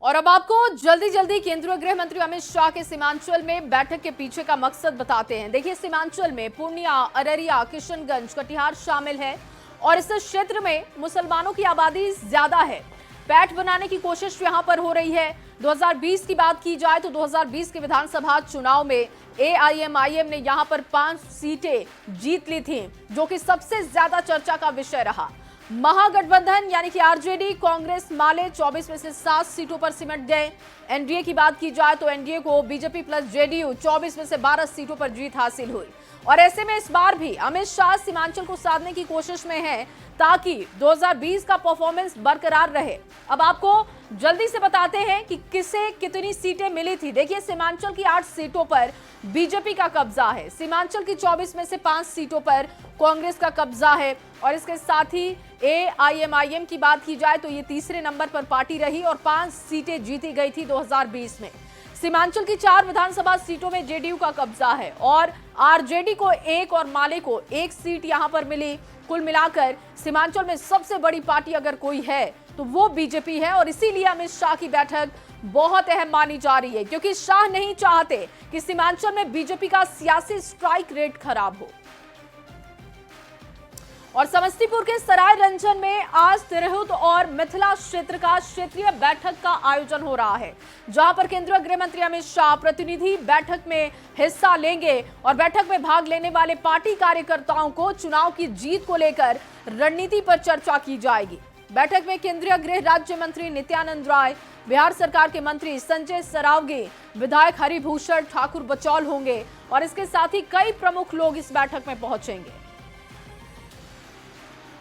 और अब आपको जल्दी जल्दी केंद्रीय गृह मंत्री अमित शाह के सीमांचल में बैठक के पीछे का मकसद बताते हैं। देखिए, सीमांचल में पूर्णिया, अररिया, किशनगंज, कटिहार शामिल है और इस क्षेत्र में मुसलमानों की आबादी ज्यादा है। पैठ बनाने की कोशिश यहां पर हो रही है। 2020 की बात की जाए तो 2020 के विधानसभा चुनाव में एआईएमआईएम ने यहां पर 5 सीटें जीत ली थी, जो कि सबसे ज्यादा चर्चा का विषय रहा। महागठबंधन यानी कि आरजेडी, कांग्रेस, माले 24 में से 7 सीटों पर सिमट गए। एनडीए की बात की जाए तो एनडीए को बीजेपी प्लस जेडीयू 24 में से 12 सीटों पर जीत हासिल हुई। और ऐसे में इस बार भी अमित शाह सीमांचल को साधने की कोशिश में हैं ताकि 2020 का परफॉर्मेंस बरकरार रहे। अब आपको जल्दी से बताते हैं कि किसे कितनी सीटें मिली थी। देखिए, सीमांचल की 8 सीटों पर बीजेपी का कब्जा है। सीमांचल की 24 में से 5 सीटों पर कांग्रेस का कब्जा है और इसके साथ ही एआईएमआईएम की बात की जाए तो ये तीसरे नंबर पर पार्टी रही और 5 सीटें जीती गई थी 2020 में। सीमांचल की 4 विधानसभा सीटों में जेडीयू का कब्जा है और आरजेडी को 1 और माले को 1 सीट यहां पर मिली। कुल मिलाकर सीमांचल में सबसे बड़ी पार्टी अगर कोई है तो वो बीजेपी है और इसीलिए अमित शाह की बैठक बहुत अहम मानी जा रही है, क्योंकि शाह नहीं चाहते कि सीमांचल में बीजेपी का सियासी स्ट्राइक रेट खराब हो। और समस्तीपुर के सराय रंजन में आज तिरहुत और मिथिला क्षेत्र का क्षेत्रीय बैठक का आयोजन हो रहा है, जहां पर केंद्रीय गृह मंत्री अमित शाह प्रतिनिधि बैठक में हिस्सा लेंगे और बैठक में भाग लेने वाले पार्टी कार्यकर्ताओं को चुनाव की जीत को लेकर रणनीति पर चर्चा की जाएगी। बैठक में केंद्रीय गृह राज्य मंत्री नित्यानंद राय, बिहार सरकार के मंत्री संजय सरावगी, विधायक हरिभूषण ठाकुर बचौल होंगे और इसके साथ ही कई प्रमुख लोग इस बैठक में पहुंचेंगे।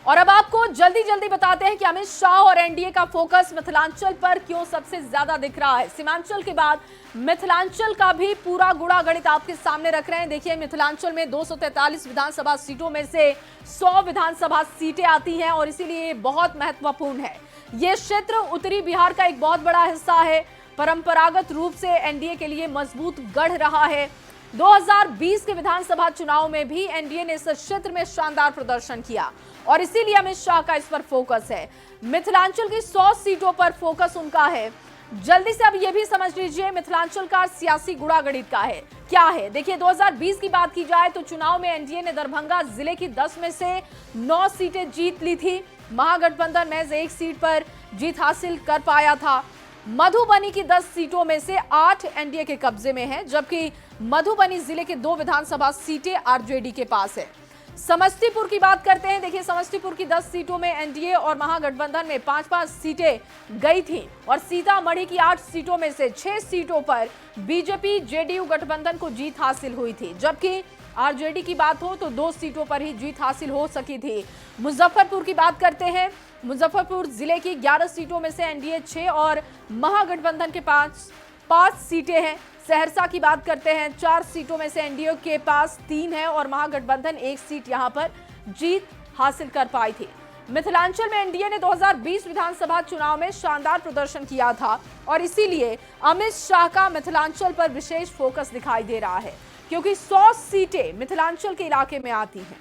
और अब आपको जल्दी जल्दी बताते हैं कि अमित शाह और एनडीए का फोकस मिथिलांचल पर क्यों सबसे ज्यादा दिख रहा है। सीमांचल के बाद मिथिलांचल का भी पूरा गुणा गणित आपके सामने रख रहे हैं। देखिए, मिथिलांचल में 243 विधानसभा सीटों में से 100 विधानसभा सीटें आती हैं और इसीलिए ये बहुत महत्वपूर्ण है। ये क्षेत्र उत्तरी बिहार का एक बहुत बड़ा हिस्सा है, परंपरागत रूप से एनडीए के लिए मजबूत गढ़ रहा है। 2020 के विधानसभा चुनाव में भी एनडीए ने इस क्षेत्र में शानदार प्रदर्शन किया और इसीलिए अमित शाह का इस पर फोकस है। मिथिलांचल की 100 सीटों पर फोकस उनका है। जल्दी से अब यह भी समझ लीजिए मिथिलांचल का सियासी गुणागणित का है क्या है। देखिए, 2020 की बात की जाए तो चुनाव में एनडीए ने दरभंगा जिले की 10 में से 9 सीटें जीत ली थी। महागठबंधन महज 1 सीट पर जीत हासिल कर पाया था। मधुबनी की 10 सीटों में से 8 एनडीए के कब्जे में है, जबकि मधुबनी जिले के 2 विधानसभा सीटें आरजेडी के पास है। समस्तीपुर की बात करते हैं। देखिए, समस्तीपुर की 10 सीटों में एनडीए और महागठबंधन में 5-5 सीटें गई थी और सीतामढ़ी की 8 सीटों में से 6 सीटों पर बीजेपी जेडीयू गठबंधन को जीत हासिल हुई थी, जबकि आरजेडी की बात हो तो 2 सीटों पर ही जीत हासिल हो सकी थी। मुजफ्फरपुर की बात करते हैं। मुजफ्फरपुर जिले की 11 सीटों में से एनडीए 6 और महागठबंधन के 5 सीटें हैं। सहरसा की बात करते हैं। 4 सीटों में से एनडीए के पास 3 है और महागठबंधन 1 सीट यहां पर जीत हासिल कर पाई थी। मिथिलांचल में एनडीए ने 2020 विधानसभा चुनाव में शानदार प्रदर्शन किया था और इसीलिए अमित शाह का मिथिलांचल पर विशेष फोकस दिखाई दे रहा है, क्योंकि 100 सीटें मिथिलांचल के इलाके में आती हैं।